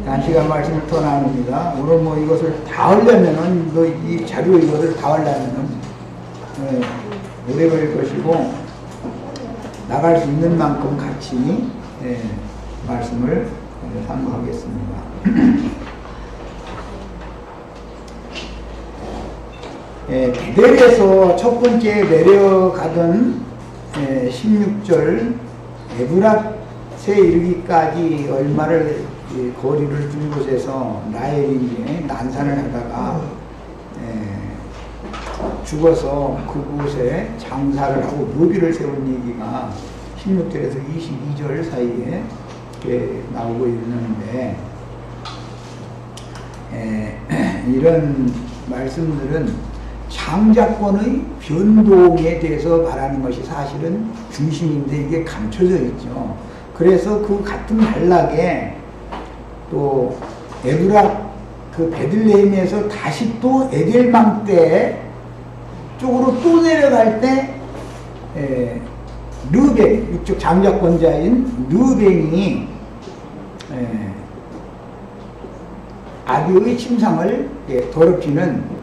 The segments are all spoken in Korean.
한 시간 말씀을 더 나눕니다. 오늘 뭐 이것을 다 하려면은, 이 자료 이것을 다 하려면은, 오래 걸릴 것이고, 나갈 수 있는 만큼 같이, 말씀을 상고하겠습니다. 베델에서 첫 번째 내려가던 16절 에브랏에 이르기까지 얼마를 거리를 둔 곳에서 라헬이 난산을 하다가 죽어서 그곳에 장사를 하고 묘비를 세운 얘기가 16절에서 22절 사이에 나오고 있는데, 이런 말씀들은 장자권의 변동에 대해서 말하는 것이 사실은 중심인데 이게 감춰져 있죠. 그래서 그 같은 단락에 또 에브랏 그 베들레헴에서 다시 또 에델망 때 쪽으로 또 내려갈 때 르벤, 이쪽 장자권자인 르벤이 아비의 침상을 더럽히는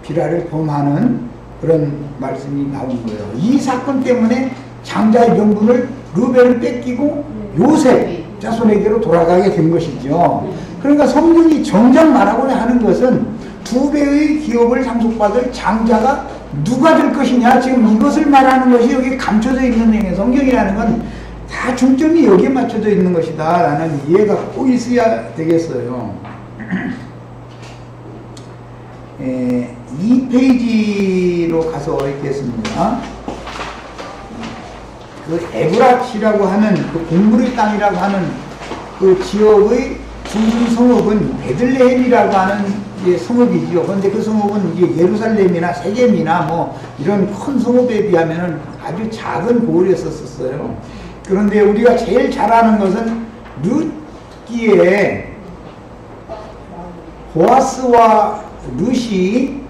비라를 범하는 그런 말씀이 나온 거예요. 이 사건 때문에 장자의 명분을 르벤을 뺏기고 요셉 자손에게로 돌아가게 된 것이죠. 그러니까 성경이 정작 말하고자 하는 것은 두 배의 기업을 상속받을 장자가 누가 될 것이냐, 지금 이것을 말하는 것이 여기 감춰져 있는 내용. 성경이라는 건 다 중점이 여기에 맞춰져 있는 것이다 라는 이해가 꼭 있어야 되겠어요. 2페이지로 가서 읽겠습니다. 그 에브랏이라고 하는 그 곡물의 땅이라고 하는 그 지역의 중심 성읍은 베들레헴이라고 하는 성읍이죠. 그런데 그 성읍은 이제 예루살렘이나 세겜이나 뭐 이런 큰 성읍에 비하면 아주 작은 고을이었었어요. 그런데 우리가 제일 잘 아는 것은 룻기에 보아스와 룻이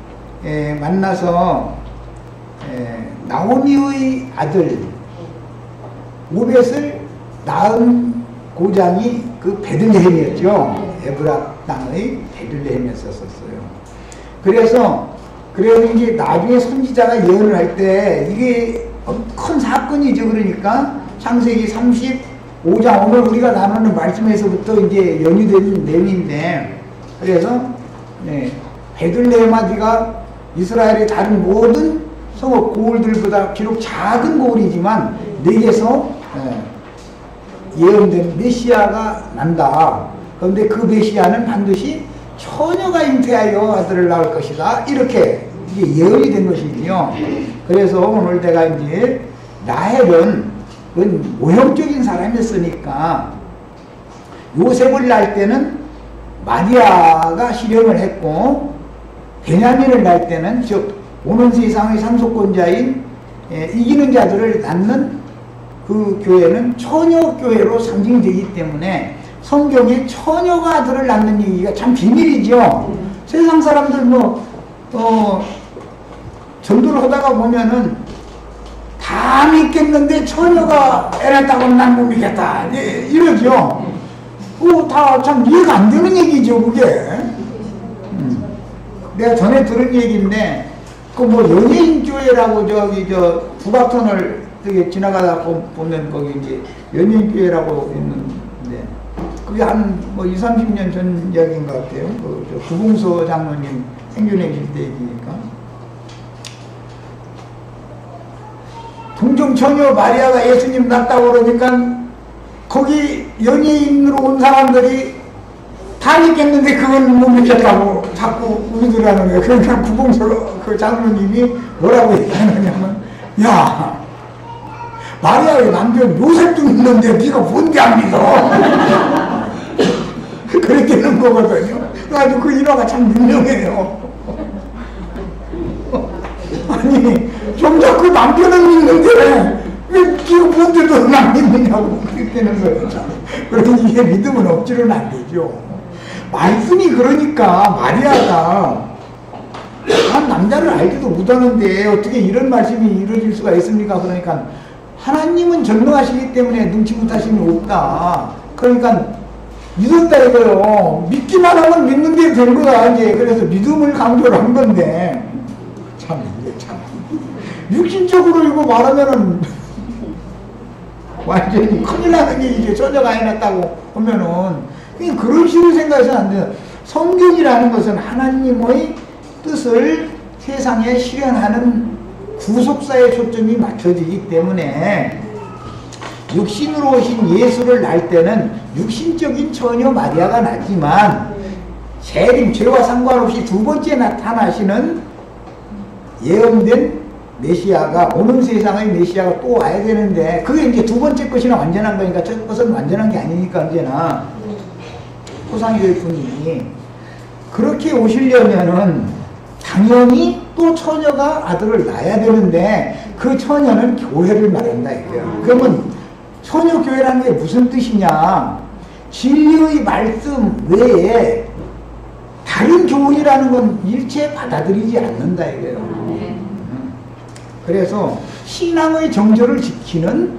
만나서 나오미의 아들 오벳을 낳은 고장이 그 베들레헴이었죠. 에브랏 땅의 베들레헴이었었어요. 그래서 이제 나중에 선지자가 예언을 할 때 이게 큰 사건이죠. 그러니까 창세기 35장 오늘 우리가 나누는 말씀에서부터 이제 연유된 내용인데, 그래서 베들레헴아 네가 이스라엘의 다른 모든 성읍 고을들보다 비록 작은 고을이지만 내게서 예언된 메시아가 난다. 그런데 그 메시아는 반드시 처녀가 잉태하여 아들을 낳을 것이다. 이렇게 이게 예언이 된 것이군요. 그래서 오늘 내가 이제 라헬은 모형적인 사람이었으니까 요셉을 낳을 때는 마리아가 실현을 했고, 베냐민을 낳을 때는 즉 오는 세상의 상속권자인 이기는 자들을 낳는 그 교회는 처녀교회로 상징이 되기 때문에 성경에 처녀가 아들을 낳는 얘기가 참 비밀이죠. 세상 사람들 전도를 하다가 보면은 다 믿겠는데 처녀가 애 낳았다고 난 못 믿겠다 이러죠. 다 참 이해가 안 되는 얘기죠, 그게. 내가 전에 들은 얘기인데, 그 연예인 교회라고 북악천을 지나가다 보면 거기 이제 연예인 교회라고 있는데, 그게 한 20-30년 전 이야기인 것 같아요. 구봉서 장로님 생존해 계실 때 얘기니까. 동정처녀 마리아가 예수님 낳았다고 그러니까 거기 연예인으로 온 사람들이 다 믿겠는데 그건 못 믿겠다고 자꾸 우리들 하는 거예요. 그러니까 구봉서 그 장로님이 뭐라고 얘기하느냐면, 야, 마리아의 남편 요셉도 믿는데 네가 뭔데 안 믿어? 그렇게 되는 거거든요. 그래가지고 그 일화가 참 유명해요. 아니, 정작 그 남편은 믿는데 왜 네가 뭔데도 안 믿느냐고 그렇게 되는 거예요. 그러니 이게 믿으면 억지로는 안 되죠. 말씀이 그러니까 마리아가 한 남자를 알지도 못하는데 어떻게 이런 말씀이 이루어질 수가 있습니까? 그러니까 하나님은 전능하시기 때문에 눈치 못하심이 없다. 그러니까 믿었다 이거요. 믿기만 하면 믿는 게 된 거야, 이제. 그래서 믿음을 강조를 한 건데. 참, 이게 참. 육신적으로 이거 말하면은, 완전히 큰일 나는 게 이제 처녀가 해놨다고 하면은, 그런 식으로 생각해서는 안 돼요. 성경이라는 것은 하나님의 뜻을 세상에 실현하는 구속사에 초점이 맞춰지기 때문에, 육신으로 오신 예수를 낳을 때는 육신적인 처녀 마리아가 낳지만 재림, 죄와 상관없이 두 번째 나타나시는 예언된 메시아가, 오는 세상의 메시아가 또 와야 되는데, 그게 이제 두 번째 것이나 완전한 거니까 첫 것은 완전한 게 아니니까 언제나 포상이 될 뿐이니, 그렇게 오시려면은 당연히 또 처녀가 아들을 낳아야 되는데, 그 처녀는 교회를 말한다 이거예요. 그러면 처녀교회라는 게 무슨 뜻이냐? 진리의 말씀 외에 다른 교훈이라는 건 일체 받아들이지 않는다 이거예요. 그래서 신앙의 정절을 지키는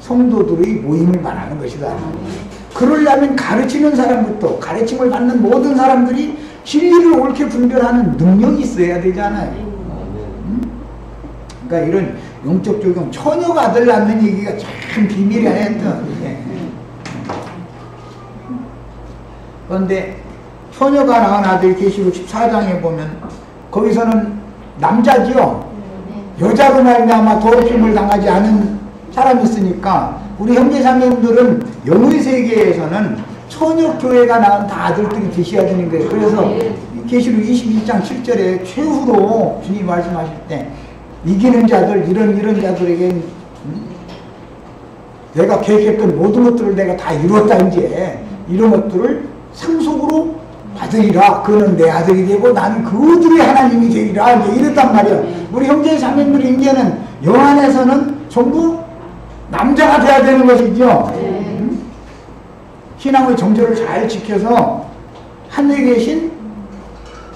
성도들의 모임을 말하는 것이다. 그러려면 가르치는 사람부터, 가르침을 받는 모든 사람들이 진리를 옳게 분별하는 능력이 있어야 되잖아요. 그러니까 이런 영적 적용, 처녀가 아들 낳는 얘기가 참 비밀이 하였던. 그런데 처녀가 낳은 아들 계시록 14장에 보면 거기서는 남자지요. 여자로 말미암아 더럽힘을 당하지 않은 사람이 있으니까 우리 형제자매들은 영의 세계에서는 처녀 교회가 낳은 다 아들들이 계셔야 되는 거예요. 그래서 계시록 21장 7절에 최후로 주님 말씀하실 때 이기는 자들, 이런 자들에게 내가 계획했던 모든 것들을 내가 다 이루었다, 이제. 이런 것들을 상속으로 받으리라. 그는 내 아들이 되고 나는 그들의 하나님이 되리라. 이제 이랬단 말이야. 우리 형제 자매들이 이제는 영 안에서는 전부 남자가 돼야 되는 것이죠. 신앙의 정절을 잘 지켜서 하늘에 계신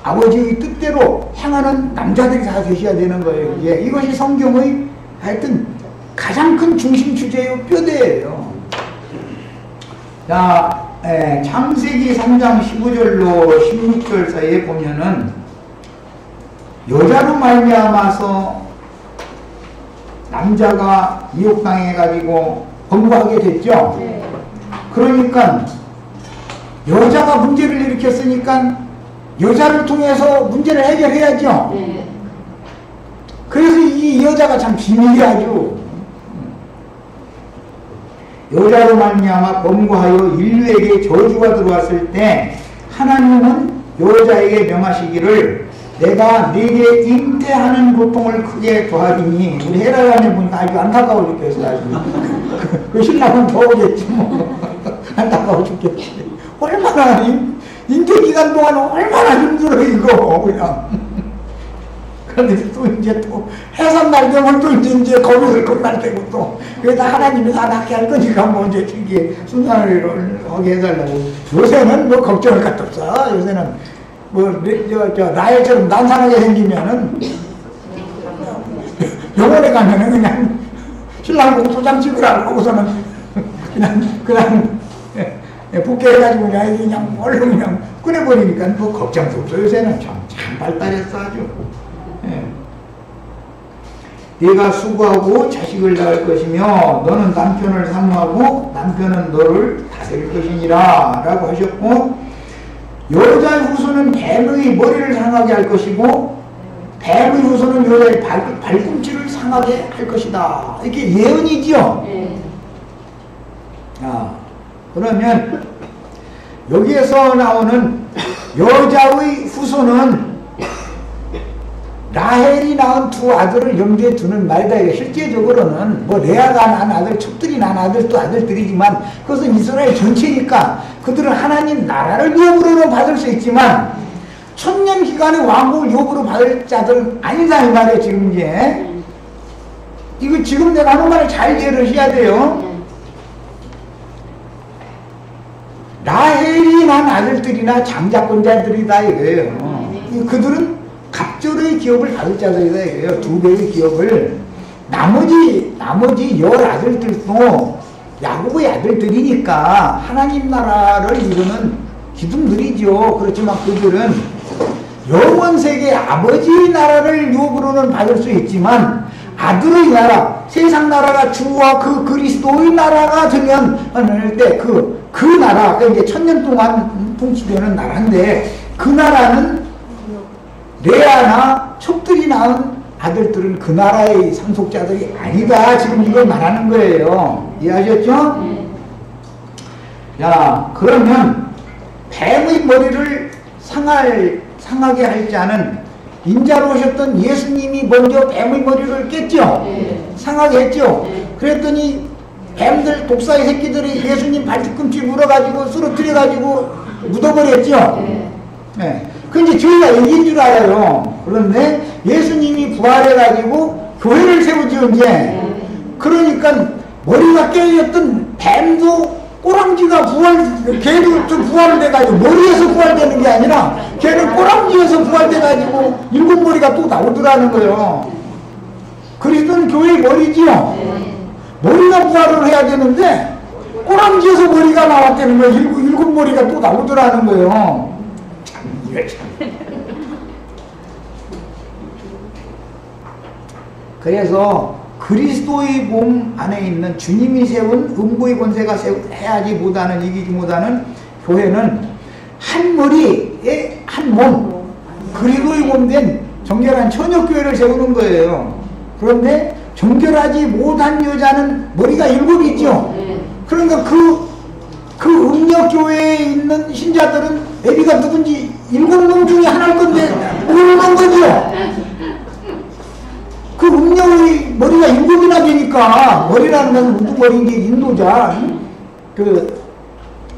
아버지의 뜻대로 행하는 남자들이 다 되셔야 되는 거예요. 이제 이것이 성경의 하여튼 가장 큰 중심 주제요, 뼈대예요. 자, 창세기 3장 15절로 16절 사이에 보면은 여자로 말미암아서 남자가 미혹당해가지고 범죄하게 됐죠. 그러니까 여자가 문제를 일으켰으니까 여자를 통해서 문제를 해결해야죠. 그래서 이 여자가 참 비밀이야죠. 여자로 말미암아 범과하여 인류에게 저주가 들어왔을 때 하나님은 여자에게 명하시기를 내가 네게 잉태하는 고통을 크게 더하리니, 우리 헤라가는 보니까 아주 안타까워 죽겠어. 아주 그 신랑은 더 오겠지 뭐. 안타까워 죽겠지. 얼마나 잉태 기간 동안 얼마나 힘들어 이거 그냥. 그런데 또 이제 또 해산날 되면 또 이제 거기서 끝날 때고 또 그래서 하나님이 다 낫게 할 거니까 뭐 이제 이게 순산을 하게 해달라고. 요새는 뭐 걱정할 것도 없어. 요새는 뭐 저 라헬처럼 난산하게 생기면은 병원에 가면은 그냥 신랑 보고 도장 찍으라고 하고서는 그냥 복귀해가지고 그냥 얼른 그냥 꺼내버리니까 뭐 걱정도 없어. 요새는 참 발달했어 아주. 네가 수고하고 자식을 낳을 것이며 너는 남편을 사모하고 남편은 너를 다스릴 것이니라 라고 하셨고, 여자의 후손은 뱀의 머리를 상하게 할 것이고 뱀의 후손은 여자의 발꿈치를 상하게 할 것이다. 이게 예언이지요. 그러면 여기에서 나오는 여자의 후손은 라헬이 낳은 두 아들을 염두에 두는 말이다. 실제적으로는 뭐 레아가 낳은 아들, 첩들이 낳은 아들도 아들들이지만 그것은 이스라엘 전체니까 그들은 하나님 나라를 유업으로 받을 수 있지만 천년 기간의 왕국을 유업으로 받을 자들은 아니다 이 말이에요. 지금 이제 이거 지금 내가 하는 말을 잘 이해를 해야 돼요. 라헬이 낳은 아들들이나 장자권자들이다 이거예요. 그들은 갑절의 기업을 받을 자들이다 이거예요. 2배의 기업을. 나머지 10 아들들도 야곱의 아들들이니까 하나님 나라를 이루는 기둥들이죠. 그렇지만 그들은 영원세계 아버지의 나라를 유업으로는 받을 수 있지만 아들의 나라, 세상 나라가 주와 그 그리스도의 나라가 되면 그 나라가 이제 1000년 동안 통치되는 나라인데 그 나라는 레아나 첩들이 낳은 아들들은 그 나라의 상속자들이 아니다. 지금 이걸 말하는 거예요. 이해하셨죠? 야, 그러면 뱀의 머리를 상하게 할 자는 인자로 오셨던 예수님이 먼저 뱀의 머리를 깼죠? 상하게 했죠? 그랬더니 뱀들, 독사의 새끼들이 예수님 발뒤꿈치 물어가지고 쓰러뜨려가지고 묻어버렸죠? 네. 그 이제 저희가 얘기인 줄 알아요. 그런데 예수님이 부활해가지고 교회를 세우죠, 이제. 그러니까 머리가 깨졌던 뱀도 꼬랑지가 걔도 좀 부활돼가지고 머리에서 부활되는 게 아니라 걔는 꼬랑지에서 부활돼가지고 7머리가 또 나오더라는 거예요. 그리스도는 교회의 머리지요. 머리가 부활을 해야 되는데 꼬랑지에서 머리가 나왔다는 거예요. 7머리가 또 나오더라는 거예요. 참, 이거 참. 그래서 그리스도의 몸 안에 있는 주님이 세운 음부의 권세가 해야지 못하는 이기지 못하는 교회는 한 머리에 한 몸, 그리스도의 몸 된 정결한 처녀교회를 세우는 거예요. 그런데 정결하지 못한 여자는 머리가 7이죠. 그러니까 그 음력교회에 있는 신자들은 애비가 누군지 7놈 중에 하나일 건데 모르는 거죠. 그 음력의 머리가 7이나 되니까, 머리라는 것은 우두머리인 게 인도자,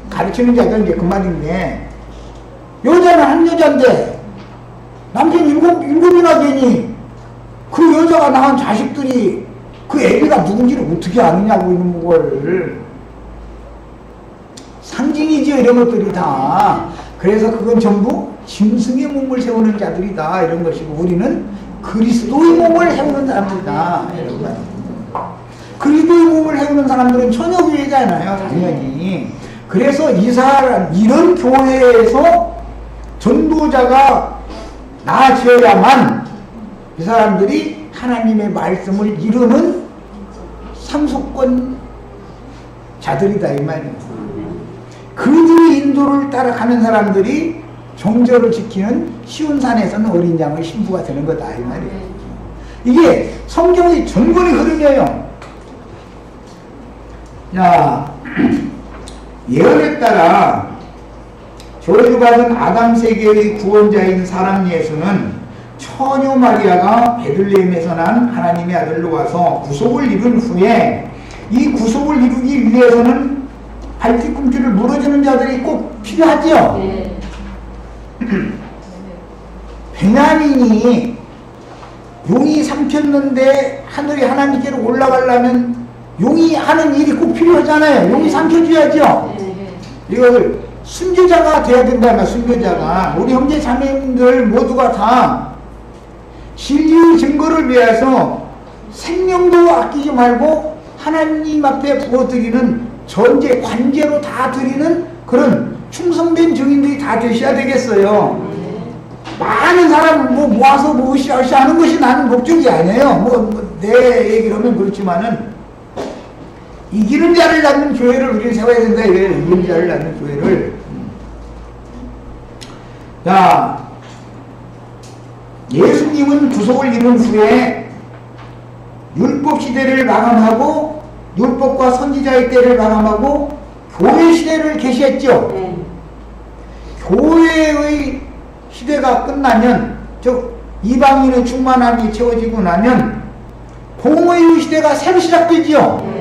가르치는 자가 이제 그 말인데, 여자는 한 여자인데, 남편이 7이나 되니, 그 여자가 낳은 자식들이 그 애비가 누군지를 어떻게 아느냐고 이런 걸. 상징이죠, 이런 것들이 다. 그래서 그건 전부 짐승의 몸을 세우는 자들이다, 이런 것이고, 우리는 그리스도의 몸을 세우는 사람들이다. 그리스도의 몸을 세우는 사람들은 처녀교회잖아요, 당연히. 그래서 이런 교회에서 전도자가 나아져야만 이 사람들이 하나님의 말씀을 이루는 상속권 자들이다, 이 말이에요. 그들의 인도를 따라가는 사람들이 정절을 지키는 시온산에서는 어린 양의 신부가 되는 거다, 이 말이에요. 이게 성경의 전권의 흐름이에요. 자, 예언에 따라 저주받은 아담 세계의 구원자인 사람 예수는 처녀 마리아가 베들레헴에서 난 하나님의 아들로 와서 구속을 이룬 후에 이 구속을 이루기 위해서는 발뒤꿈치를 물어주는 자들이 꼭 필요하죠. 네. 베냐민이 용이 삼켰는데 하늘에 하나님께로 올라가려면 용이 하는 일이 꼭 필요하잖아요. 용이 삼켜줘야죠. 이걸 순교자가 돼야 된다면, 순교자가. 우리 형제 자매님들 모두가 다 진리의 증거를 위해서 생명도 아끼지 말고 하나님 앞에 부어드리는 전제, 관제로 다 드리는 그런 충성된 증인들이 다 되셔야 되겠어요. 많은 사람 모아서 으쌰으쌰 하는 것이 나는 목적이 아니에요. 내 얘기를 하면 그렇지만은 이기는 자를 낳는 교회를 우리는 세워야 된다, 이거예요. 이기는 자를 낳는 교회를. 자, 예수님은 구속을 이룬 후에 율법 시대를 마감하고 율법과 선지자의 때를 마감하고 교회 시대를 계시했죠. 교회의 시대가 끝나면, 즉 이방인의 충만함이 채워지고 나면 공의의 시대가 새로 시작되지요.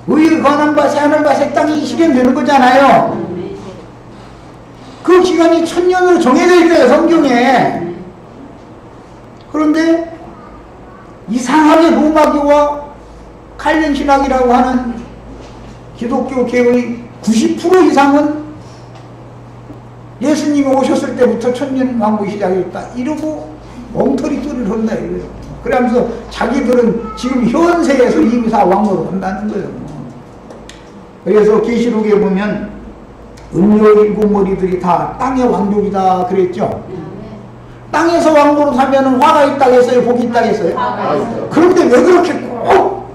의의 권한과 새하늘과 새 땅이 실현되는 거잖아요. 그 기간이 1000년으로 정해져 있어요, 성경에. 그런데 이상하게 로마교와 칼빈 신학이라고 하는 기독교계의 90% 이상은 예수님이 오셨을 때부터 1000년 왕국이 시작했다, 이러고 엉터리 소리를 한다, 이거예요. 그러면서 자기들은 지금 현세에서 이미사 왕으로 한다는 거예요. 그래서 계시록에 보면 음료 일곱 머리들이 다 땅의 왕족이다 그랬죠. 땅에서 왕으로 사면은 화가 있다고 했어요, 복이 있다고 했어요? 그런데 왜 그렇게 꼭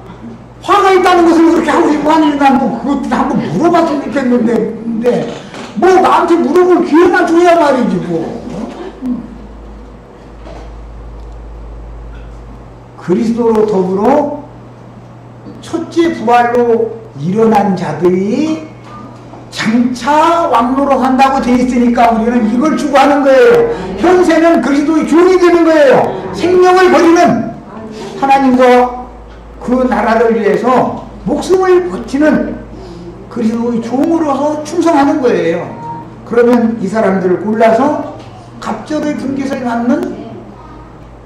화가 있다는 것을 그렇게 하고 싶어 하는지 난 그것도 한번 물어봤으면 좋겠는데, 근데 뭐 나한테 물어볼 기회나 줘야 말이지 뭐. 그리스도로 더불어 첫째 부활로 일어난 자들이 장차 왕로로 산다고 돼 있으니까 우리는 이걸 추구하는 거예요. 현세는 그리스도의 종이 되는 거예요. 생명을 버리는 하나님과 그 나라를 위해서 목숨을 버티는 그리스도의 종으로서 충성하는 거예요. 그러면 이 사람들을 골라서 갑절의 분깃을 갖는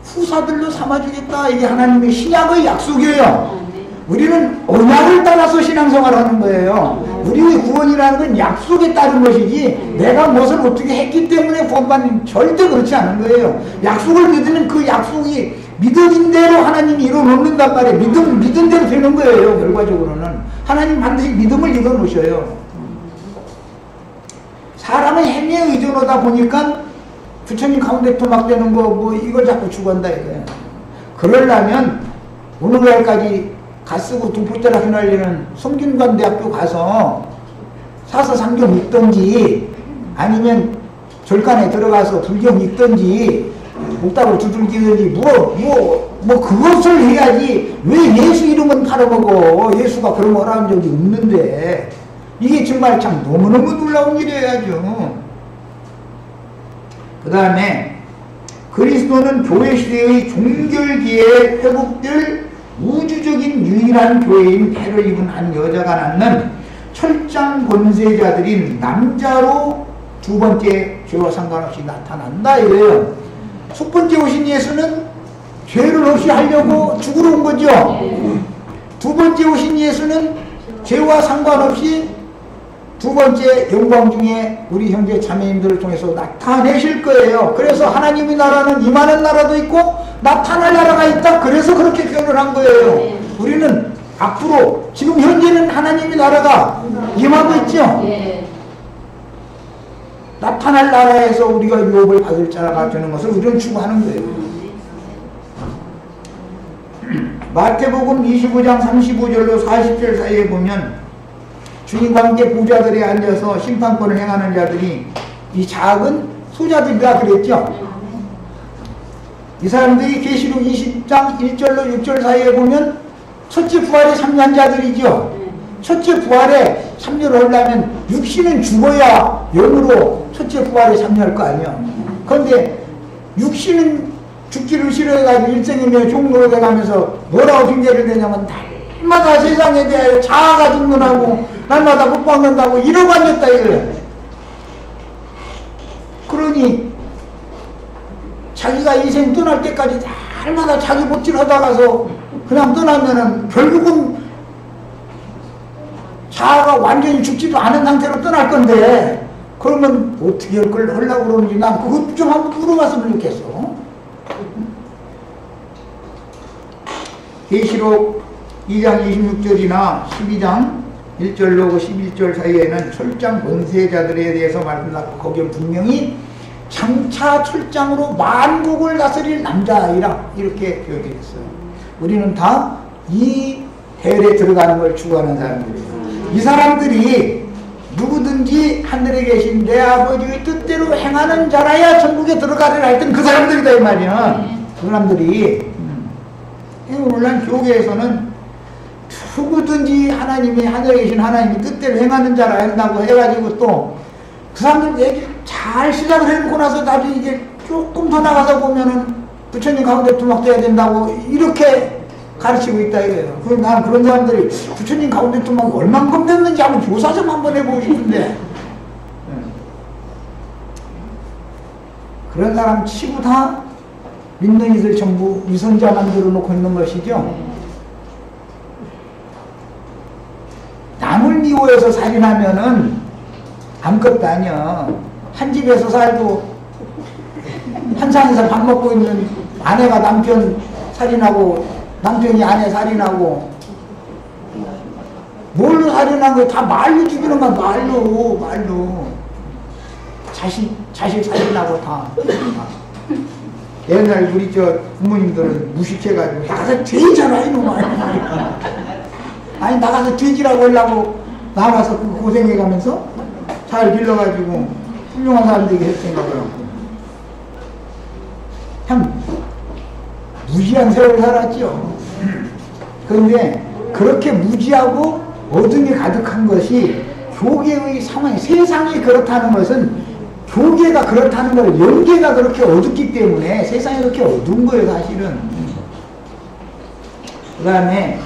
후사들로 삼아주겠다. 이게 하나님의 신약의 약속이에요. 우리는 언약을 따라서 신앙생활을 하는 거예요. 우리의 구원이라는 건 약속에 따른 것이지 내가 무엇을 어떻게 했기 때문에 구원받는, 절대 그렇지 않은 거예요. 약속을 믿으면 그 약속이 믿어진 대로 하나님이 이뤄놓는단 말이에요. 믿은 대로 되는 거예요. 결과적으로는 하나님 반드시 믿음을 이뤄놓으셔요. 사람의 행위에 의존하다 보니까 부처님 가운데 토막되는 거 뭐 이걸 자꾸 추구한다 이거예요. 그러려면 오늘날까지 가쓰고 동포자락 휘날리는 성균관대학교 가서 사서상경 읽던지 아니면 절간에 들어가서 불경 읽던지 목닥을 두들기든지 뭐 그것을 해야지. 왜 예수 이름은 팔아먹어? 예수가 그런 걸 한 적이 없는데. 이게 정말 참 너무너무 놀라운 일이어야죠. 그 다음에 그리스도는 교회 시대의 종결기에 회복될 우주적인 유일한 교회인 배를 입은 한 여자가 낳는 철장 권세자들인 남자로 두 번째 죄와 상관없이 나타난다 이래요. 첫 번째 오신 예수는 죄를 없이 하려고 죽으러 온 거죠. 두 번째 오신 예수는 죄와 상관없이 두 번째 영광 중에 우리 형제 자매님들을 통해서 나타내실 거예요. 그래서 하나님의 나라는 임하는 나라도 있고 나타날 나라가 있다. 그래서 그렇게 표현을 한 거예요. 우리는 앞으로 지금 현재는 하나님의 나라가 임하고 있죠. 나타날 나라에서 우리가 유업을 받을 자가 되는 것을 우리는 추구하는 거예요. 마태복음 25장 35절로 40절 사이에 보면 주님과 함께 보좌들에 앉아서 심판권을 행하는 자들이 이 작은 소자들이라 그랬죠. 이 사람들이 계시록 20장 1절로 6절 사이에 보면 첫째 부활에 참여한 자들이죠. 첫째 부활에 참여를 하려면 육신은 죽어야 영으로 첫째 부활에 참여할 거 아니야. 그런데 육신은 죽기를 싫어해가지고 일생이며 종로로 돼가면서 뭐라고 핑계를 대냐면 날마다 세상에 대하여 자아가 죽는다고 날마다 못 박는다고 이러고 앉았다 이거예요. 그러니 자기가 인생 떠날 때까지 날마다 자기 못질 하다가서 그냥 떠나면은 결국은 자아가 완전히 죽지도 않은 상태로 떠날 건데 그러면 어떻게 하려고 그러는지 난 그것 좀 한번 물어봤으면 좋겠어. 계시록 2장 26절이나 12장 1절로 11절 사이에는 철장 권세자들에 대해서 말씀하고 거기에 분명히 장차 철장으로 만국을 다스릴 남자아이라 이렇게 표현되어 있어요. 우리는 다 이 대열에 들어가는 걸 추구하는 사람들이에요. 이 사람들이 누구든지 하늘에 계신 내 아버지의 뜻대로 행하는 자라야 천국에 들어가리라 했던 그 사람들이다 이 말이야. 그 사람들이 오늘날 교계에서는 누구든지 하나님이 하늘에 계신 하나님이 뜻대로 행하는 자라 한다고 해가지고 또 그 사람들 얘기 잘 시작을 해놓고 나서 나중에 이게 조금 더 나가서 보면은 부처님 가운데 투막돼야 된다고 이렇게 가르치고 있다 이거예요. 그럼 난 그런 사람들이 부처님 가운데 투막이 얼만큼 됐는지 한번 조사 좀 한번 해보고 싶은데 그런 사람 치고 다 믿는 이들 전부 위선자 만들어 놓고 있는 것이죠. 남을 미워해서 살인하면은 아무것도 아니야. 한 집에서 살고 한 상에서 밥 먹고 있는 아내가 남편 살인하고 남편이 아내 살인하고 뭘로 살인한 거야? 다 말로 죽이는 거야, 말로. 자식 살인하고 다. 옛날 우리 저 부모님들은 무식해가지고, 나가서 돼지잖아, 이놈아. 아니, 나가서 돼지라고 하려고 나가서 그 고생해가면서 잘 길러가지고 훌륭한 사람 되게 했을 생각을 하고. 참, 무지한 세월을 살았죠. 그런데 그렇게 무지하고 어둠이 가득한 것이 교계의 상황이, 세상이 그렇다는 것은 교계가 그렇다는 걸, 영계가 그렇게 어둡기 때문에 세상이 그렇게 어두운 거예요, 사실은. 그 다음에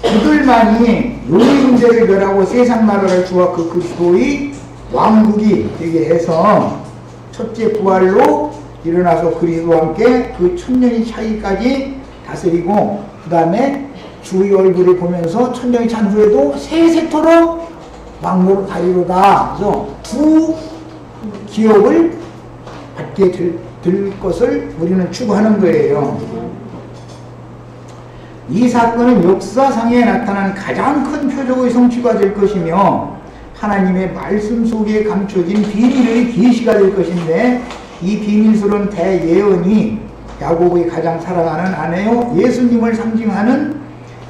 그들만이 용의 문제를 멸하고 세상 나라를 주어 그 그리스도의 왕국이 되게 해서 첫째 부활로 일어나서 그리스도와 함께 그 천년의 차이까지 다스리고, 그 다음에 주의 얼굴을 보면서 천년의 찬수에도 세세토록 왕노로 다리로다. 그래서 두 기업을 받게 될 것을 우리는 추구하는 거예요. 이 사건은 역사상에 나타난 가장 큰 표적의 성취가 될 것이며 하나님의 말씀 속에 감춰진 비밀의 계시가 될 것인데, 이 비밀스러운 대예언이 야곱의 가장 사랑하는 아내요 예수님을 상징하는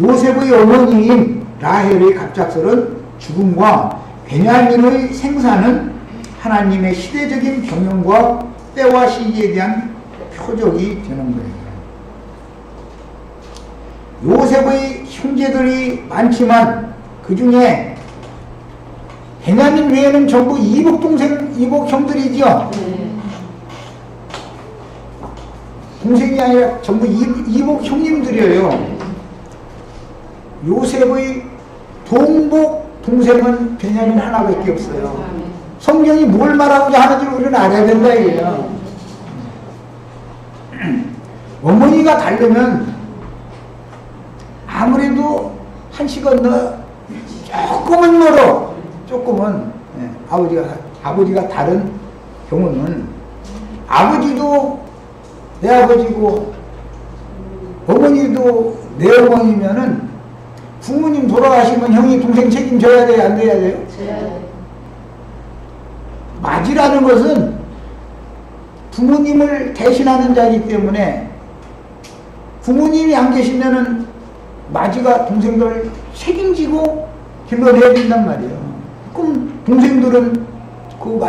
요셉의 어머니인 라헬의 갑작스런 죽음과 베냐민의 생사는 하나님의 시대적인 경영과 때와 시기에 대한 표적이 되는 거예요. 요셉의 형제들이 많지만 그 중에 베냐민 외에는 전부 이복 형들이죠. 동생이 아니라 전부 이복 형님들이에요. 요셉의 동복 동생은 베냐민 하나밖에 없어요. 성경이 뭘 말하고자 하는지 우리는 알아야 된다 이거예요. 어머니가 다르면 아무래도 한 시간 더 조금은 멀어. 조금은 아버지가 다른 경우는 아버지도 내 아버지고 어머니도 내 어머니면은 부모님 돌아가시면 형이 동생 책임져야 돼요, 안 돼야 돼요? 맞이라는 것은 부모님을 대신하는 자이기 때문에 부모님이 안 계시면은 맞이가 동생들 책임지고 길러내야 된단 말이에요. 그럼 동생들은 그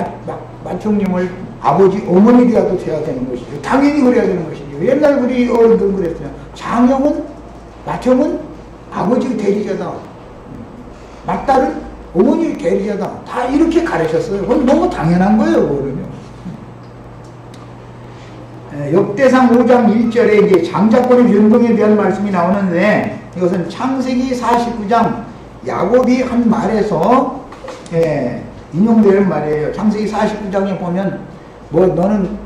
맏형님을 아버지, 어머니 되어도 돼야 되는 것이죠. 당연히 그래야 되는 것이죠. 옛날 우리 어른들은 그랬어요. 장형은, 맏형은 아버지 대리자다. 맏딸은 어머니 대리자다. 다 이렇게 가르쳤어요. 그건 너무 당연한 거예요, 그거는요. 역대상 5장 1절에 이제 장자권의 변동에 대한 말씀이 나오는데, 이것은 창세기 49장 야곱이 한 말에서 인용되는 말이에요. 창세기 49장에 보면 너는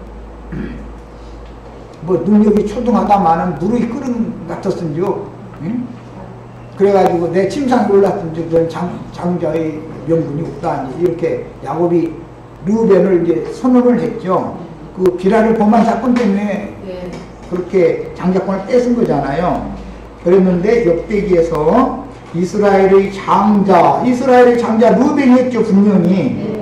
능력이 초등하다마는 무르이 끓은 같았은지요. 응? 그래가지고 내 침상에 올랐든지 넌 장자의 명분이 없다. 이렇게 야곱이 르우벤을 이제 선언을 했죠. 그 비라를 범한 사건 때문에 그렇게 장자권을 뺏은 거잖아요. 그랬는데 역대기에서 이스라엘의 장자 르우벤이었죠, 분명히.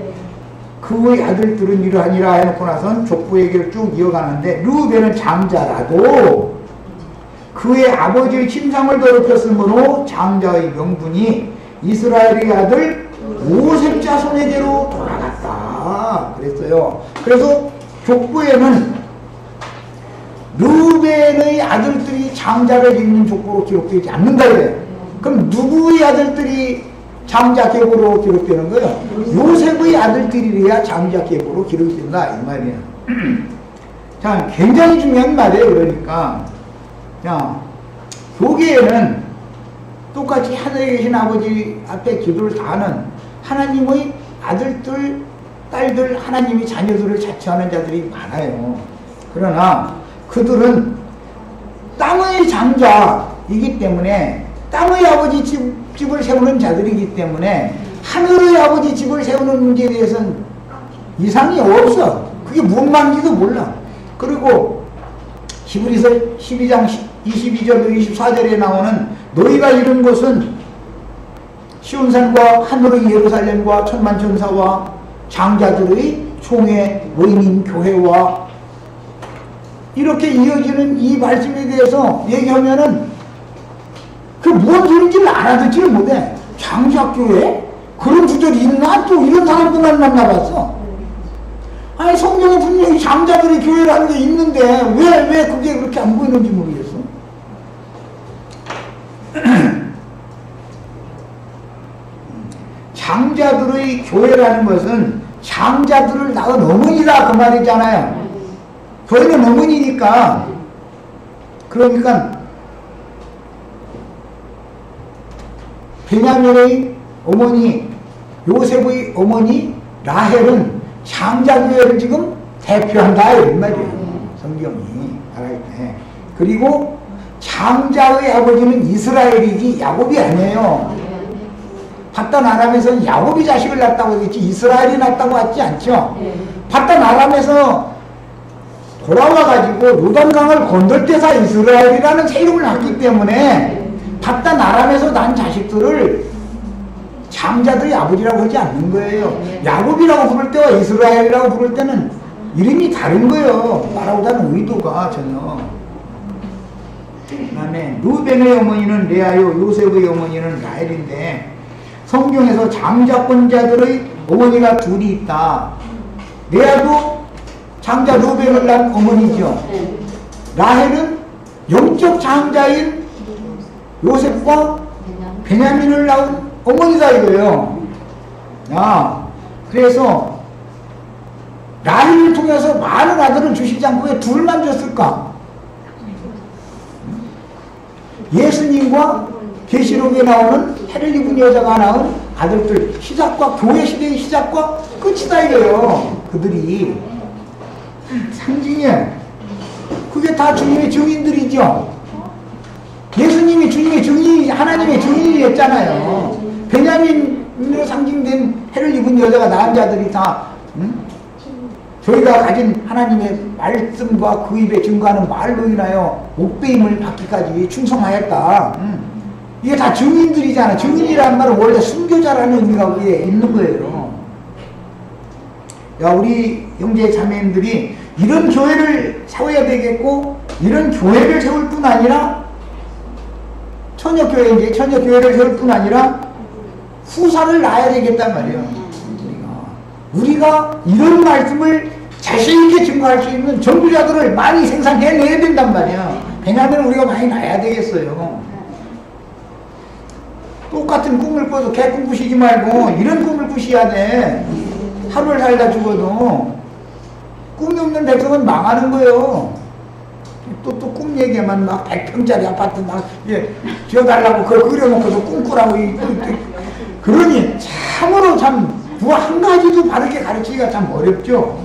그의 아들들은 이러하니라 해놓고 나선 족보 얘기를 쭉 이어가는데, 르우벤은 장자라도 그의 아버지의 침상을 더럽혔으므로 장자의 명분이 이스라엘의 아들 요셉 자손에게로 돌아갔다 그랬어요. 그래서 족보에는 르우벤의 아들들이 장자를 잇는 족보로 기록되지 않는다 그래요. 그럼 누구의 아들들이 장자 계보로 기록되는 거예요? 요셉의 아들들이래야 장자 계보로 기록이 된다 이 말이에요. 자, 굉장히 중요한 말이에요. 그러니까 교계에는 똑같이 하늘에 계신 아버지 앞에 기도를 다하는 하나님의 아들들, 딸들, 하나님의 자녀들을 자처하는 자들이 많아요. 그러나 그들은 땅의 장자이기 때문에, 땅의 아버지 집을 세우는 자들이기 때문에 하늘의 아버지 집을 세우는 문제에 대해서는 이상이 없어. 그게 무슨 말인지도 몰라. 그리고 히브리서 12장 22절 24절에 나오는 너희가 이룬 것은 시온산과 하늘의 예루살렘과 천만천사와 장자들의 총회 모임인 교회와 이렇게 이어지는 이 말씀에 대해서 얘기하면은 그 뭔 소리인지를 알아듣지를 못해. 장자교회? 그런 구절이 있나? 또 이런 사람들만 만나봤어. 아니 성경에 분명히 장자들의 교회라는 게 있는데 왜 그게 그렇게 안 보이는지 모르겠어. 장자들의 교회라는 것은 장자들을 낳은 어머니다 그 말이잖아요. 교회는 어머니니까. 그러니까 베냐민의 어머니 요셉의 어머니 라헬은 장자교회를 지금 대표한다 이 말이에요. 성경이 말할 때. 그리고 장자의 아버지는 이스라엘이지 야곱이 아니에요. 바단 아람에서는 야곱이 자식을 낳았다고 했지 이스라엘이 낳았다고 하지 않죠. 바단 아람에서 돌아와가지고 요단강을 건널 때사 이스라엘이라는 새 이름을 낳기 때문에 바단 아람에서 난 자식들을 장자들이 아버지라고 하지 않는 거예요. 야곱이라고 부를 때와 이스라엘이라고 부를 때는 이름이 다른 거예요. 따라오다는 의도가 전혀. 그 다음에 루벤의 어머니는 레아요, 요셉의 어머니는 라헬인데 성경에서 장자권자들의 어머니가 둘이 있다. 레아도 장자 루벤을 낳은 어머니죠. 라헬은 영적 장자인 요셉과 베냐민을 낳은 어머니다 이거예요. 그래서 라헬을 통해서 많은 아들을 주시지 않고 왜 둘만 줬을까? 예수님과 계시록에 나오는 해를 입은 여자가 낳은 아들들 시작과 교회 시대의 시작과 끝이다 이거예요. 그들이 상징이에요. 그게 다 주님의 증인들이죠. 예수님이 주님의 증인이 하나님의 증인이었잖아요. 베냐민으로 상징된 해를 입은 여자가 낳은 자들이 다 저희가 가진 하나님의 말씀과 그 입에 증거하는 말로 인하여 옥배임을 받기까지 충성하였다. 이게 다 증인들이잖아. 증인이라는 말은 원래 순교자라는 의미가 거기에 있는 거예요. 야, 우리 형제 자매님들이 이런 교회를 세워야 되겠고 이런 교회를 세울 뿐 아니라 처녀교회인데 처녀교회를 세울 뿐 아니라 후사를 낳아야 되겠단 말이에요. 우리가 이런 말씀을 자신있게 증거할 수 있는 전도자들을 많이 생산해내야 된단 말이야. 베냐민은 우리가 많이 낳아야 되겠어요. 똑같은 꿈을 꿔도 개꿈 꾸시지 말고 이런 꿈을 꾸셔야 돼. 하루를 살다 죽어도 꿈이 없는 백성은 망하는 거예요. 또 꿈 얘기만 막 100평짜리 아파트 막 지어달라고 그걸 그려놓고도 꿈꾸라고 그러니 참으로 참 뭐 한 가지도 바르게 가르치기가 참 어렵죠.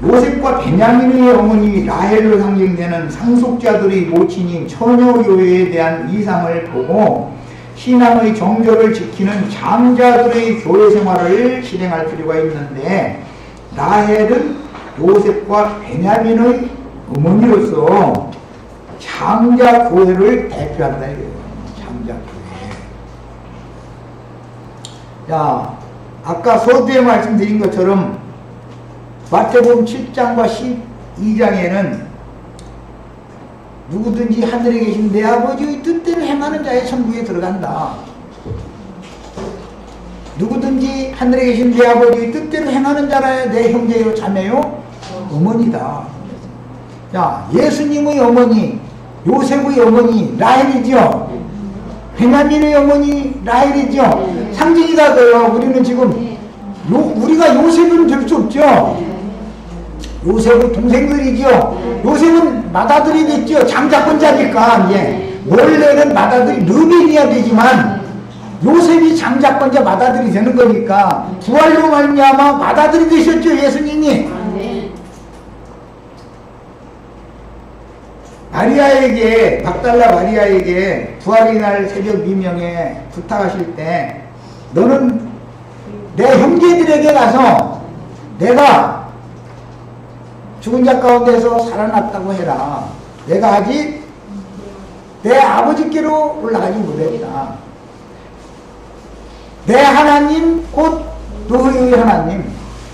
요셉과 베냐민의 어머니 라헬로 상징되는 상속자들의 모친인 처녀교회에 대한 이상을 보고 신앙의 정절을 지키는 장자들의 교회 생활을 실행할 필요가 있는데 라헬은 요셉과 베냐민의 어머니로서 장자교회를 대표한다 이거예요. 장자교회. 자, 아까 서두에 말씀드린 것처럼 마태복음 7장과 12장에는 누구든지 하늘에 계신 내 아버지의 뜻대로 행하는 자의 천국에 들어간다. 누구든지 하늘에 계신 내 아버지의 뜻대로 행하는 자라야 내 형제요 자매요 어머니다. 자, 예수님의 어머니 요셉의 어머니 라헬이죠. 베냐민의 어머니 라헬이죠. 상징이다 그래요. 우리는 지금 우리가 요셉은 될 수 없죠. 요셉의 동생들이죠. 요셉은 맏아들이 됐죠. 장자권자니까 이제 원래는 맏아들이 르벤이어야 되지만 요셉이 장자권자 맏아들이 되는 거니까 부활로 말미암아 맏아들이 되셨죠. 예수님이. 마리아에게 막달라 마리아에게 부활의 날 새벽 미명에 부탁하실 때 너는 내 형제들에게 가서 내가 죽은 자 가운데서 살아났다고 해라. 내가 아직 내 아버지께로 올라가지 못했다. 내 하나님 곧 너의 하나님,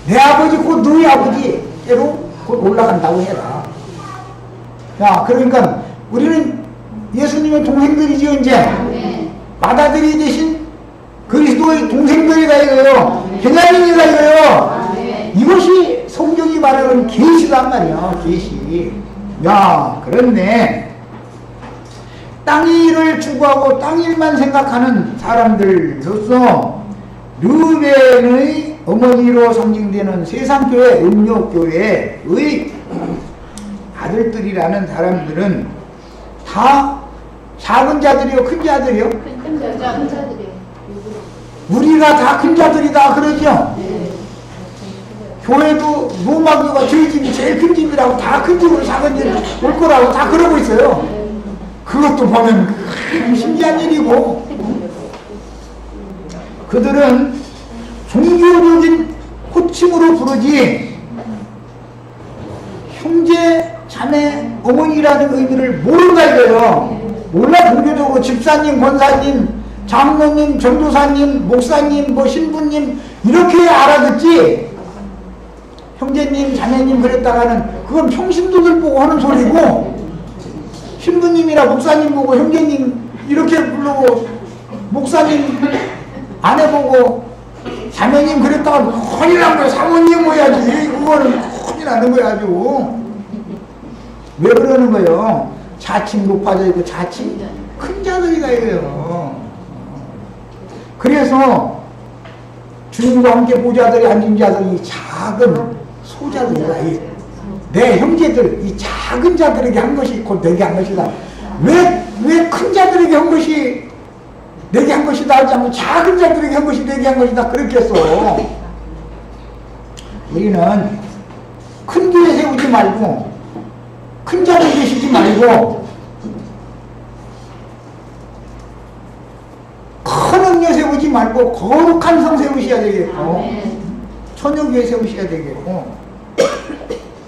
내 아버지 곧 너의 아버지께로 곧 올라간다고 해라. 야, 그러니까 우리는 예수님의 동생들이지 이제 맏아들이 되신 그리스도의 동생들이다 이거요. 개나리이다 이거요. 이것이 성경이 말하는 계시단 말이야. 계시. 야, 그렇네. 땅 일을 추구하고 땅 일만 생각하는 사람들로서 르벤의 어머니로 상징되는 세상교회, 음료교회의 아들들이라는 사람들은 다 작은 자들이요, 큰 자들이요? 큰 자들이요. 우리가 다 큰 자들이다 그러죠? 교회도 로마교가 저희 집이 제일 큰 집이라고 다 큰 집으로 작은 집 올 거라고 다 그러고 있어요. 그것도 보면 신기한 일이고, 그들은 종교적인 호칭으로 부르지 형제, 자매, 어머니라는 의미를 모른다 이거예요. 몰라. 종교적으로 집사님, 권사님, 장로님, 전도사님, 목사님, 뭐 신부님 이렇게 알아듣지, 형제님, 자매님 그랬다가는 그건 평신도들 보고 하는 소리고, 신부님이나 목사님 보고 형제님 이렇게 부르고, 목사님 아내 보고 자매님 그랬다가 큰일 난 거야. 사모님 해야지. 그거는 큰일 나는 거야 아주. 왜 그러는 거예요? 자칭 높아져 있고 자칭 큰 자들이다 이거예요. 그래서 주님과 함께 보좌들이 앉은 자들이 작은 소자들이다. 내 형제들, 이 작은 자들에게 한 것이 곧 내게 한 것이다. 왜 큰 자들에게 한 것이 내게 한 것이다 하지 않고 작은 자들에게 한 것이 내게 한 것이다 그렇게 했어. 우리는 큰 교회 세우지 말고, 큰 자들 계시지 말고, 큰 음료 세우지 말고 거룩한 성 세우셔야 되겠고, 처녀교회 세우셔야 되겠고,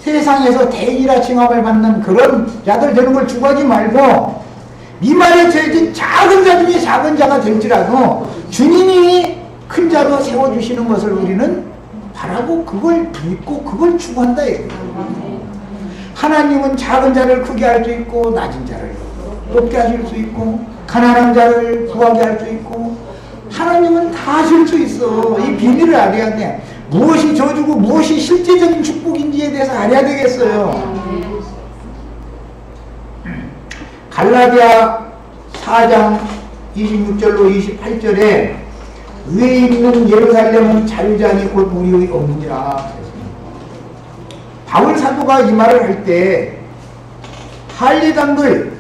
세상에서 대기라 칭함을 받는 그런 자들 되는 걸 추구하지 말고, 이 말에 저희들 작은 자 중에 작은 자가 될지라도 주님이 큰 자로 세워주시는 것을 우리는 바라고 그걸 믿고 그걸 추구한다. 하나님은 작은 자를 크게 할 수 있고, 낮은 자를 높게 하실 수 있고, 가난한 자를 부하게 할 수 있고, 하나님은 다 하실 수 있어. 이 비밀을 알아야 돼. 무엇이 저주고 무엇이 실제적인 축복인지에 대해서 알아야 되겠어요. 갈라디아 4장 26절로 28절에 위에 있는 예루살렘은 자유자니 곧 우리의 어머니라. 바울 사도가 이 말을 할 때 할례당들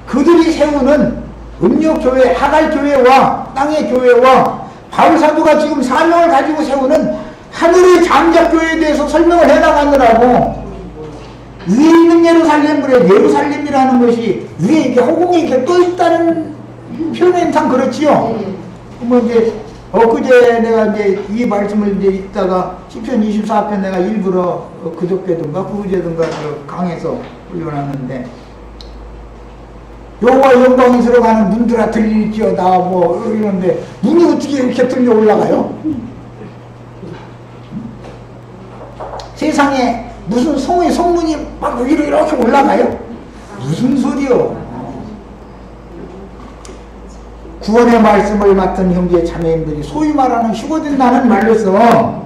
그들이 세우는 음력교회, 하갈교회와 땅의 교회와 바울 사도가 지금 사명을 가지고 세우는 하늘의 장작교회에 대해서 설명을 해나가느라고 위에 있는 예루살렘, 그래, 예루살렘이라는 것이 위에 이렇게 허공에 이렇게 떠 있다는 표면상 그렇지요. 뭐 이제 엊그제 내가 이제 이 말씀을 이제 읽다가 시편 24편 내가 일부러 그저께든가 그제든가 강에서 올려놨는데, 여호와 영광스러 가는 문들아 들릴지어다 뭐 이러는데 문이 어떻게 이렇게 들려 올라가요? 세상에 무슨 성의 성문이 막 위로 이렇게 올라가요? 무슨 소리요? 구원의 말씀을 맡은 형제 자매님들이 소위 말하는 휴거된다는 말로서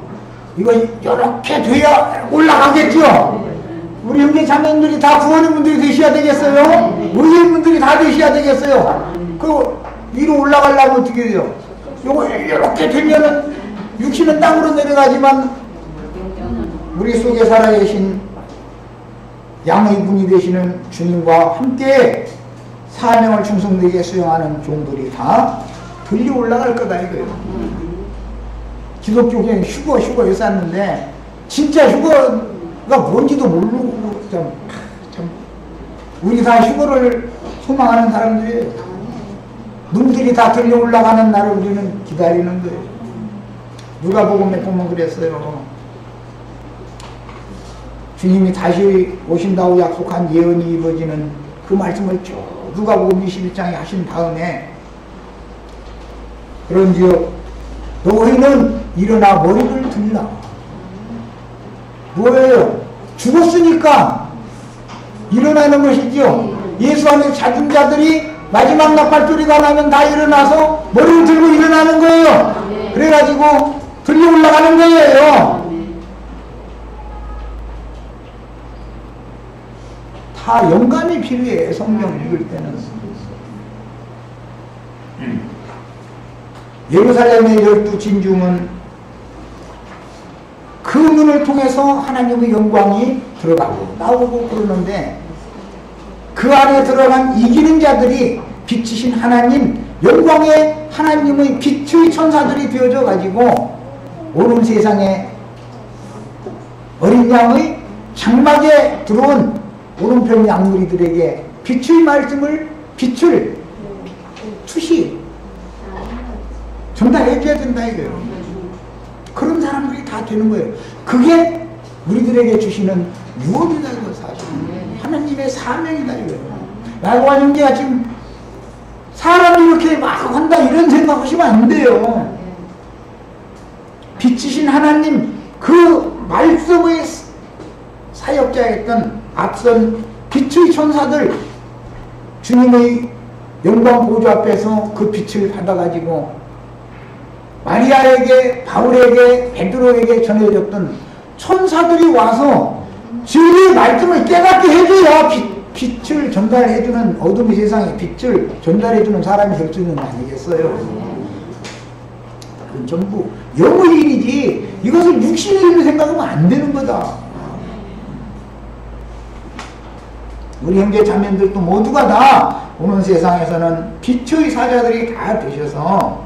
이거 이렇게 돼야 올라가겠죠? 우리 형제 자매님들이 다 구원의 분들이 되셔야 되겠어요? 의인 분들이 다 되셔야 되겠어요? 그 위로 올라가려면 어떻게 돼요? 요거 이렇게 되면은 육신은 땅으로 내려가지만 우리 속에 살아계신 양의 분이 되시는 주님과 함께 사명을 충성되게 수행하는 종들이 다 들려 올라갈 거다 이거예요. 기독교계는 휴거 했었는데 진짜 휴거가 뭔지도 모르고 참 우리 다 휴거를 소망하는 사람들이에요. 눈들이 다 들려 올라가는 날을 우리는 기다리는 거예요. 누가복음에 보면 그랬어요. 주님이 다시 오신다고 약속한 예언이 이루어지는 그 말씀을 쭉 누가복음 21장에 하신 다음에 그런지요 너희는 일어나 머리를 들라. 뭐예요? 죽었으니까 일어나는 것이지요. 예수 안에 찾은 자들이 마지막 나팔소리가 나면 다 일어나서 머리를 들고 일어나는 거예요. 그래가지고 들려 올라가는 거예요. 다 영감이 필요해. 성경 읽을 때는. 예루살렘의 12 진중은 그 문을 통해서 하나님의 영광이 들어가고 나오고 그러는데, 그 안에 들어간 이기는 자들이 빛이신 하나님, 영광의 하나님의 빛의 천사들이 되어져 가지고 오는 세상에 어린 양의 장막에 들어온 오른편 양무리들에게 빛의 말씀을, 빛을 투시 전달해 줘야 된다 이거예요. 그런 사람들이 다 되는 거예요. 그게 우리들에게 주시는 유업이다 이거 사실. 하나님의 사명이다 이거예요. 야고한 형제가 지금 사람이 이렇게 막 한다 이런 생각하시면 안 돼요. 빛이신 하나님, 그 말씀의 사역자였던 앞선 빛의 천사들, 주님의 영광 보좌 앞에서 그 빛을 받아가지고 마리아에게, 바울에게, 베드로에게 전해졌던 천사들이 와서 진리의 말씀을 깨닫게 해줘야 빛을 전달해주는, 어둠의 세상에 빛을 전달해주는 사람이 될 수 있는 거 아니겠어요? 그건 전부 영의 일이지 이것을 육신의 일로 생각하면 안 되는 거다. 우리 형제 자매들도 모두가 다 오는 세상에서는 빛의 사자들이 다 되셔서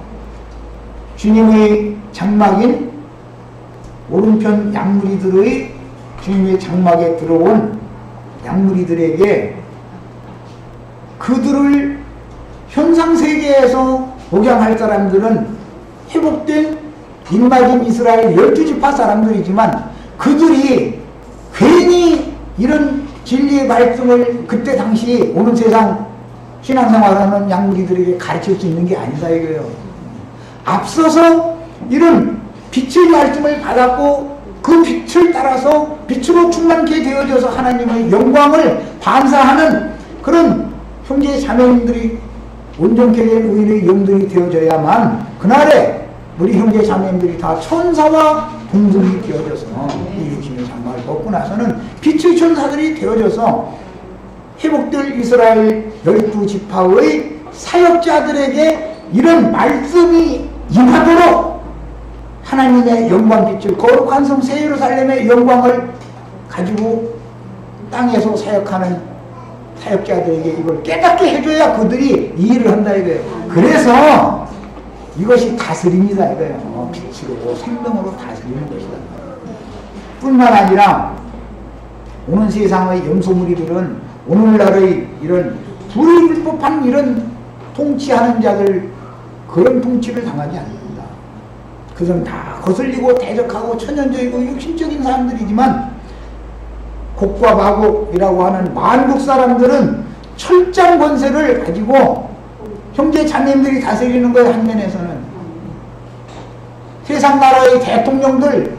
주님의 장막인 오른편 양무리들의 주님의 장막에 들어온 양무리들에게 그들을 현상세계에서 목양할 사람들은 회복된 입맞은 이스라엘 12지파 사람들이지만, 그들이 괜히 이런 진리의 말씀을 그때 당시 오는 세상 신앙생활하는 양무리들에게 가르칠 수 있는 게 아니다 이거예요. 앞서서 이런 빛의 말씀을 받았고 그 빛을 따라서 빛으로 충만케 되어져서 하나님의 영광을 반사하는 그런 형제 자매님들이 온전케 된 의인의 영들이 되어져야만 그날에 우리 형제 자매님들이 다 천사와 동등이 되어져서 이 육신의 장막을 벗고 나서는 빛의 천사들이 되어져서 회복될 이스라엘 12지파의 사역자들에게 이런 말씀이 임하도록 하나님의 영광빛을, 거룩한 성 새 예루살렘의 영광을 가지고 땅에서 사역하는 사역자들에게 이걸 깨닫게 해줘야 그들이 이 일을 한다 이거예요. 그래서 이것이 다스립니다 이거예요. 빛으로 생명으로 다스리는 것이다. 뿐만 아니라 오는 세상의 염소무리들은 오늘날의 이런 불법한 이런 통치하는 자들, 그런 통치를 당하지 않는다. 그들은 다 거슬리고 대적하고 천연적이고 육신적인 사람들이지만, 곡과 마곡이라고 하는 만국 사람들은 철장 권세를 가지고 형제 자매님들이 다스리는 거예요. 한 면에서는 세상 나라의 대통령들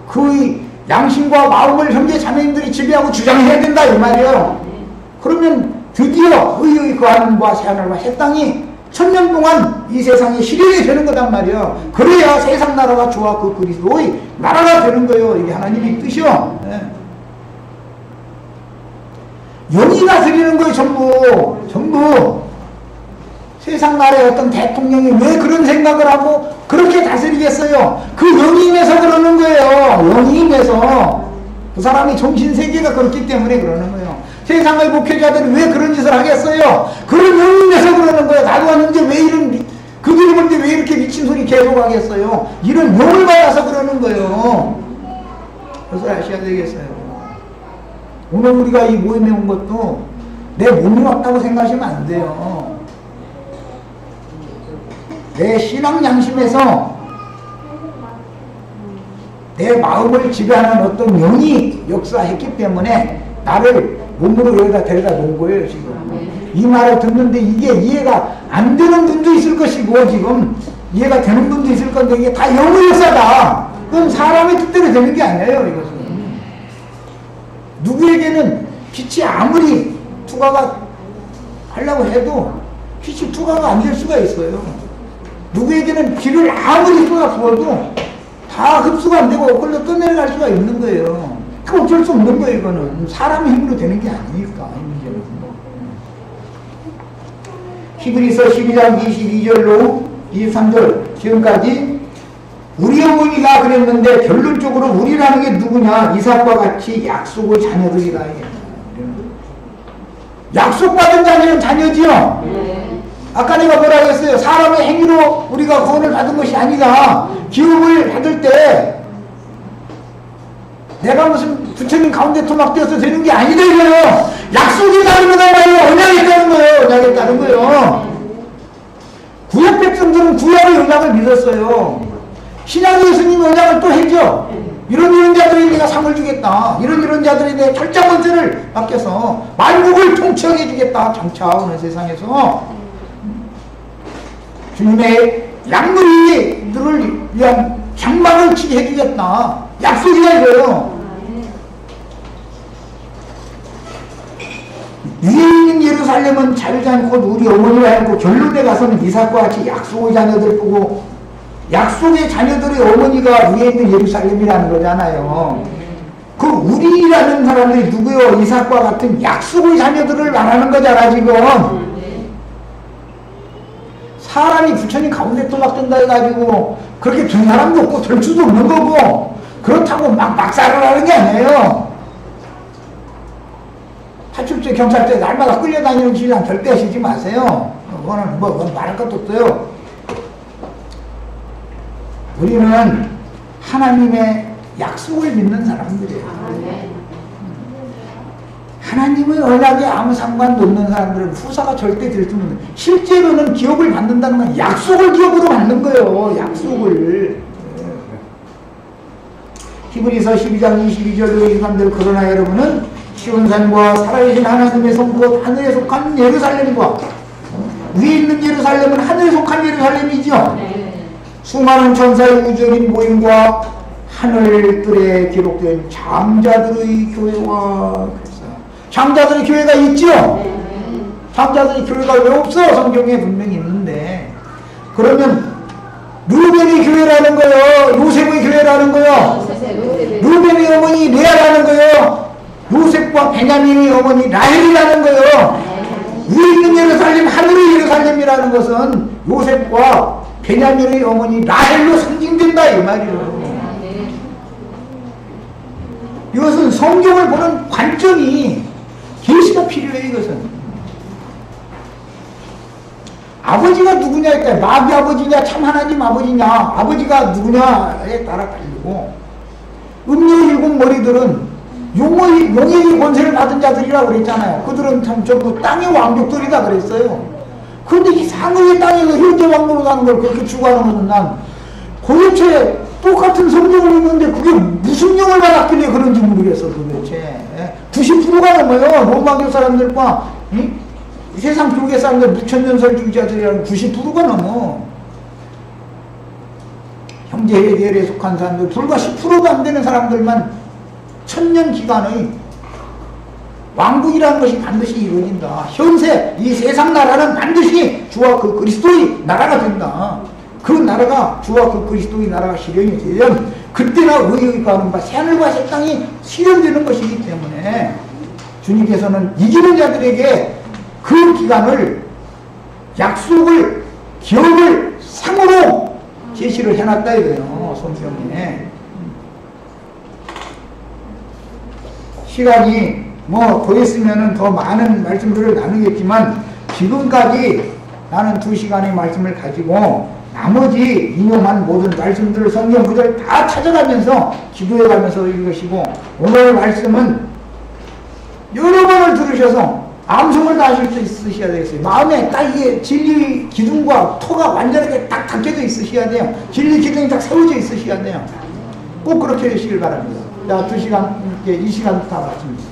그 양심과 마음을 형제 자매님들이 지배하고 주장해야 된다 이 말이에요. 그러면 드디어 의의 그 하늘과 새하늘과 새 땅이 1000년 동안 이 세상에 실현이 되는 거단 말이에요. 그래야 세상 나라가 주와 그 그리스도의 나라가 되는 거예요. 이게 하나님의 뜻이요. 네. 영이 다스리는 거예요. 전부 세상 나라의 어떤 대통령이 왜 그런 생각을 하고 그렇게 다스리겠어요? 그 영이 임해서 그러는 거예요. 영이 임해서. 그 사람이 정신세계가 그렇기 때문에 그러는 거예요. 세상의 목회자들이 왜 그런 짓을 하겠어요? 그런 영이 임해서 그러는 거예요. 나도 하는데 왜 이런, 그들이 보는데 왜 이렇게 미친 소리 계속 하겠어요? 이런 영을 받아서 그러는 거예요. 그것을 아셔야 되겠어요. 오늘 우리가 이 모임에 온 것도 내 몸이 왔다고 생각하시면 안 돼요. 내 신앙 양심에서 내 마음을 지배하는 어떤 영이 역사했기 때문에 나를 몸으로 여기다 데려다 놓은 거예요 지금. 이 말을 듣는데 이게 이해가 안 되는 분도 있을 것이고, 지금 이해가 되는 분도 있을 건데 이게 다 영의 역사다. 그럼 사람의 뜻대로 되는 게 아니에요. 이것은 누구에게는 빛이 아무리 투과가 하려고 해도 빛이 투과가 안 될 수가 있어요. 누구에게는 비를 아무리 쏟아부어도 다 흡수가 안 되고 홀로 떠내려갈 수가 있는 거예요. 그 어쩔 수 없는 거예요. 이거는 사람의 힘으로 되는 게 아니니까 이 문제는. 히브리서 12장 22절로 23절 지금까지 우리 어머니가 그랬는데 결론적으로 우리라는 게 누구냐? 이삭과 같이 약속의 자녀들이다. 약속받은 자녀는 자녀지요. 아까 내가 뭐라고 했어요? 사람의 행위로 우리가 구원을 받은 것이 아니다. 기업을 받을 때 내가 무슨 부처님 가운데 토막되어서 되는 게 아니다 이거예요. 약속이 다른 거다 말이에요. 언약에 따른 거예요. 언약에 따른 거예요. 구약 백성들은 구약의 언약을 믿었어요. 신약의 예수님이 언약을 또 했죠. 이런 자들에 내가 상을 주겠다. 이런 자들에 대해 철장 권세를 맡겨서 만국을 통치하게 해주겠다. 장차 오는 세상에서 주님의 양무리들을 위한 장막을 치게 해주겠다. 약속이다 이거예요. 위에 있는 예루살렘은 자유자인 곧 우리 어머니라 했고 결론에 가서는 이삭과 같이 약속의 자녀들 보고 약속의 자녀들의 어머니가 위에 있는 예루살렘이라는 거잖아요. 그 우리라는 사람들이 누구요? 이삭과 같은 약속의 자녀들을 말하는 거잖아 지금. 사람이 부처님 가운데 토막된다 해가지고 그렇게 된 사람도 없고 될 수도 없는 거고 그렇다고 막살을 하는 게 아니에요. 파출소에 경찰서에 날마다 끌려다니는 주의랑 절대 하시지 마세요. 그건 말할 것도 없어요. 우리는 하나님의 약속을 믿는 사람들이에요. 하나님의 언약에 아무 상관도 없는 사람들은 후사가 절대 될 수 없는, 실제로는 기업을 받는다는 건 약속을 기업으로 받는 거예요. 약속을. 히브리서 12장 22절로 23절 그러나 여러분은 시온산과 살아계신 하나님의 성부 하늘에 속한 예루살렘과 위에 있는 예루살렘은 하늘에 속한 예루살렘이죠. 수많은 천사의 우주적인 모임과 하늘들에 기록된 장자들의 교회와 장자들의 교회가 있죠. 장자들의 교회가 왜 없어? 성경에 분명히 있는데 그러면 루벤의 교회라는 거요, 요셉의 교회라는 거요, 루벤의 어머니 레아라는 거요, 요셉과 베냐민의 어머니 라헬이라는 거요. 위에 있는 예루살렘, 하늘의 예루살렘이라는 것은 요셉과 베냐민의 어머니 라헬로 상징된다 이 말이에요. 이것은 성경을 보는 관점이 계시가 필요해. 이것은 아버지가 누구냐에 따라 마귀 아버지냐 참 하나님 아버지냐 아버지가 누구냐에 따라 달리고 음녀 일곱 머리들은 용의 권세를 받은 자들이라고 그랬잖아요. 그들은 참 전부 땅의 왕족들이다 그랬어요. 그런데 이 상의 땅에서 현재 왕국으로 가는 걸 그렇게 추구하는 것은 난 도대체 똑같은 성경을 읽는데 그게 무슨 영을 받았길래 그런지 모르겠어. 도대체 90%가 넘어요. 로마교 사람들과 세상 교계 사람들 무천년설주의자들이라는 90%가 넘어. 형제회계에 속한 사람들 불과 10%도 안 되는 사람들만 천년 기간의 왕국이라는 것이 반드시 이루어진다. 현세 이 세상 나라는 반드시 주와 그 그리스도의 나라가 된다. 그 나라가 주와 그 그리스도의 나라가 실현이 되면 그때나 의의가는 바 새하늘과 새 땅이 실현되는 것이기 때문에 주님께서는 이기는 자들에게 그 기간을 약속을 기업을 상으로 제시를 해놨다 이거예요. 성경에. 시간이 더 있으면은 더 많은 말씀들을 나누겠지만 지금까지 나는 2시간의 말씀을 가지고 나머지 인용한 모든 말씀들을 성경 그대로 다 찾아가면서 기도해가면서 읽으시고 오늘 말씀은 여러 번을 들으셔서 암송을 다 하실 수 있으셔야 되겠어요. 마음에 딱 이게 진리 기둥과 토가 완전하게 딱 닦여져 있으셔야 돼요. 진리 기둥이 딱 세워져 있으셔야 돼요. 꼭 그렇게 하시길 바랍니다. 자, 2시간, 이제 이 시간부터 마칩니다.